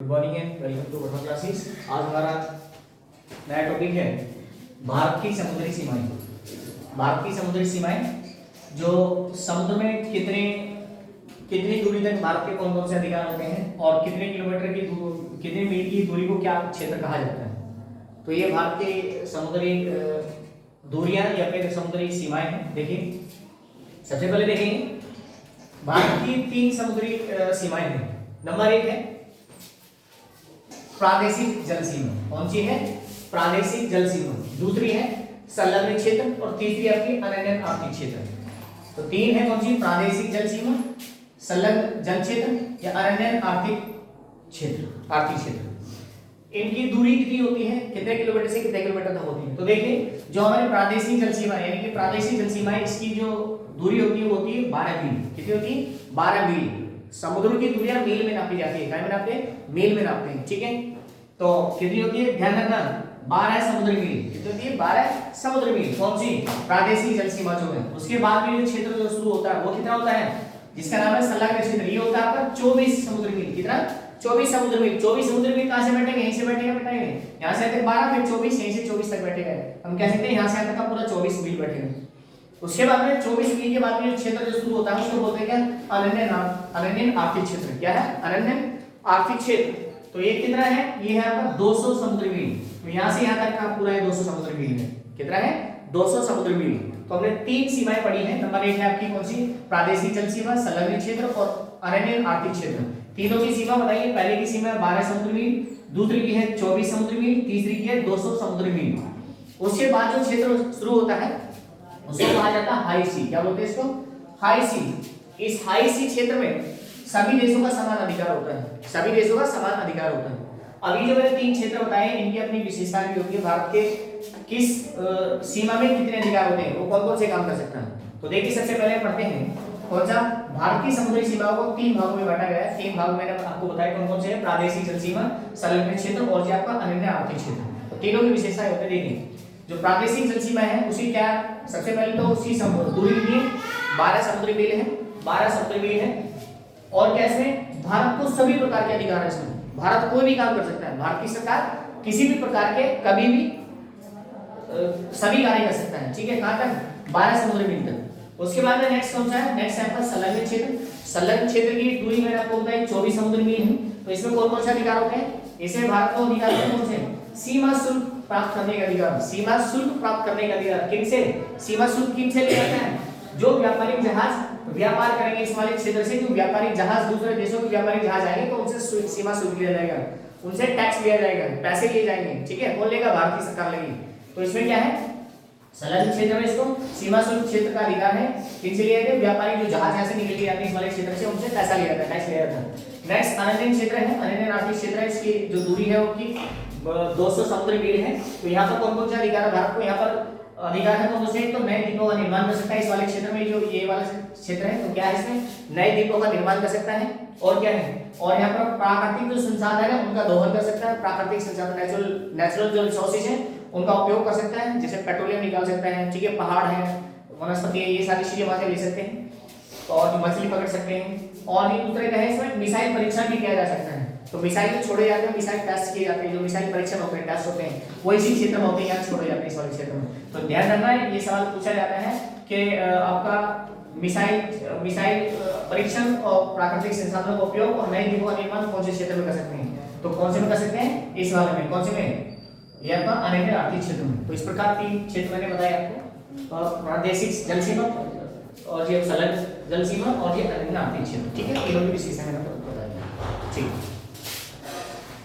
Good morning and welcome to Verma classes. आज हमारा नया टॉपिक है भारत की समुद्री सीमाएं। भारत की समुद्री सीमाएं जो समुद्र में कितनी दूरी तक भारत के कौन कौन से अधिकार होते हैं और कितने किलोमीटर की कितने मील की दूरी को क्या क्षेत्र कहा जाता है। तो ये भारत के समुद्री दूरियां या फिर समुद्री सीमाएं हैं। देखिए, सबसे पहले देखेंगे भारत की 3 समुद्री सीमाएं हैं। नंबर 1 है प्रादेशिक जल सीमा। कौन सी है? प्रादेशिक जल सीमा। दूसरी है संलग्न क्षेत्र और तीसरी आपकी अनन्य आर्थिक क्षेत्र। तो 3 है कौन सी? प्रादेशिक जल सीमा, संलग्न जल क्षेत्र या अनन्य आर्थिक क्षेत्र। इनकी दूरी कितनी होती है? कितने किलोमीटर से कितने किलोमीटर तक होती है? तो देखिए, जो हमारी प्रादेशिक जल सीमा यानी कि प्रादेशिक जल सीमा है, इसकी जो दूरी होती है वो होती है 12 मील। कितनी होती है? 12 मील। समुद्र की दूरियां मील में नापी जाती है। क्या में नापते हैं? मील में नापते हैं। ठीक है, तो कितनी होती है? ध्यान रखना, 12 समुद्री मील। कितनी होती है? 12 समुद्री मील। कौन सी? प्रादेशिक जल सीमा जो है। उसके बाद में जो क्षेत्र जो शुरू होता है वो कितना होता है? जिसका नाम है संलग्न क्षेत्र। ये होता है आपका 24 समुद्री मील। कितना? 24 समुद्री मील। 24 समुद्री मील कहां से बैठेंगे? यहीं से बैठेगा बेटा। यहां से तक 12, फिर 24, यहीं से 24 तक बैठेगा। हम कह सकते हैं यहां से यहां तक का पूरा 24 मील बैठेगा। उसके बाद में 24 मील के बाद में जो क्षेत्र जो शुरू होता है उसको बोलते हैं क्या? अनन्य आर्थिक क्षेत्र। क्या है? अनन्य आर्थिक क्षेत्र। तो ये कितना है? ये है आपका 200 समुद्री मील। तो यहां से यहां तक का पूरा है 200 समुद्री मील है। कितना है? 200 समुद्री मील। तो हमने 3 सीमाएं पढ़ी हैं। नंबर 1 है आपकी कौन सी? प्रादेशिक जल सीमा, संलग्न क्षेत्र और अनन्य आर्थिक क्षेत्र। तीनों की सीमा बताइए। पहले की सीमा है 12 समुद्री मील, दूसरी की है 24 समुद्री मील, तीसरी की है 200 समुद्री मील। उसके बाद जो क्षेत्र शुरू होता है उसको कहा जाता है हाई सी। क्या बोलते हैं इसको? हाई सी। इस हाई सी क्षेत्र में सभी देशों का समान अधिकार होता है। सभी देशों का समान अधिकार होता है। अभी जो मैंने 3 क्षेत्र बताए इनकी अपनी विशेषताएं भी होती है। भारत के किस सीमा में कितने अधिकार होते हैं, वो कौन कौन से काम कर सकता है। तो देखिए, सबसे पहले पढ़ते हैं कौन सा? भारत की समुद्री सीमाओं को 3 भागों में बांटा गया है। 3 भाग मैंने आपको बताया कौन कौन से हैं? प्रादेशिक जल सीमा, संलग्न क्षेत्र और जो आपका अनन्य आर्थिक क्षेत्र। तो तीनों की विशेषताएं होती है। देखिए, जो प्रादेशिक जल सीमा है उसी क्या, सबसे पहले तो उसकी दूरी कितनी है? 12 समुद्री मील है। 12 समुद्री मील है। और कैसे? भारत को सभी प्रकार के अधिकार है इसमें। भारत कोई भी काम कर सकता है। भारत की सरकार किसी भी प्रकार के कभी भी सभी कार्य कर सकता है। ठीक है, कहां तक? 12 समुद्री मील तक। उसके बाद में नेक्स्ट कौन सा है? नेक्स्ट है आपका संलग्न क्षेत्र। संलग्न क्षेत्र की दूरी मैंने आपको बताई 24 समुद्री मील है। तो इसमें कौन कौन से अधिकार होते हैं? इसे भारत को अधिकार कौन से? सीमा शुल्क प्राप्त करने का अधिकार। सीमा शुल्क प्राप्त करने का अधिकार किनसे? सीमा शुल्क किनसे लिया जाता है? जो व्यापारिक जहाज व्यापार करेंगे इस वाले क्षेत्र से, जो व्यापारिक जहाज दूसरे देशों के व्यापारिक जहाज आएंगे तो उनसे सीमा शुल्क लिया जाएगा, उनसे टैक्स लिया जाएगा, पैसे लिए जाएंगे। ठीक है, कौन लेगा? भारत की सरकार लेगी। तो इसमें क्या है? संलग्न क्षेत्र में इसको सीमा शुल्क क्षेत्र का अधिकार है। किनसे लिया जाता है? व्यापारिक जो जहाज यहाँ से निकल के आते हैं इस वाले क्षेत्र से, उनसे पैसा लिया जाता है, टैक्स लिया जाता है। नेक्स्ट अनन्य क्षेत्र है। अनन्य आर्थिक क्षेत्र है। इसकी जो दूरी है वो की 200 समुद्री मील है। तो यहाँ पर कौन कौन से अधिकार है भारत को? यहाँ पर अधिकार है कौन से? तो नए द्वीपों का निर्माण कर सकता है इस वाले क्षेत्र में। जो ये वाला क्षेत्र है तो क्या है? इसमें नए द्वीपों का निर्माण कर सकता है। और क्या है? और यहाँ पर प्राकृतिक जो संसाधन है उनका दोहन कर सकता है। प्राकृतिक संसाधन नेचुरल जो रिसोर्सेज है उनका उपयोग कर सकता है। जैसे पेट्रोलियम निकाल सकता है। ठीक है, पहाड़ है, वनस्पति है, ये सारी चीजें वहां से ले सकते हैं और मछली पकड़ सकते हैं। और ये दूसरे का है इसमें मिसाइल परीक्षण भी किया जा सकता है। तो मिसाइल जो छोड़े जाते हैं, मिसाइल टेस्ट किए जाते हैं, जो मिसाइल परीक्षण होते हैं, टेस्ट होते हैं, वो इसी क्षेत्र में होते हैं, यहाँ छोड़े जाते हैं इस वाले क्षेत्र में। तो ध्यान रखना है, ये सवाल पूछा जाता है कि आपका मिसाइल परीक्षण और प्राकृतिक संसाधनों का उपयोग और नए द्वीपों का निर्माण कौन से क्षेत्र में कर सकते हैं? तो कौन से में कर सकते हैं? इस वाले में। कौन से में? ये आपका अनन्य आर्थिक क्षेत्र में। तो इस प्रकार 3 क्षेत्र मैंने बताया आपको, प्रादेशिक जल सीमा और ये संलग्न जल सीमा और ये अनन्य आर्थिक क्षेत्र। ठीक है, तीनों की विशेषताएं मैंने आपको बताई। ठीक है।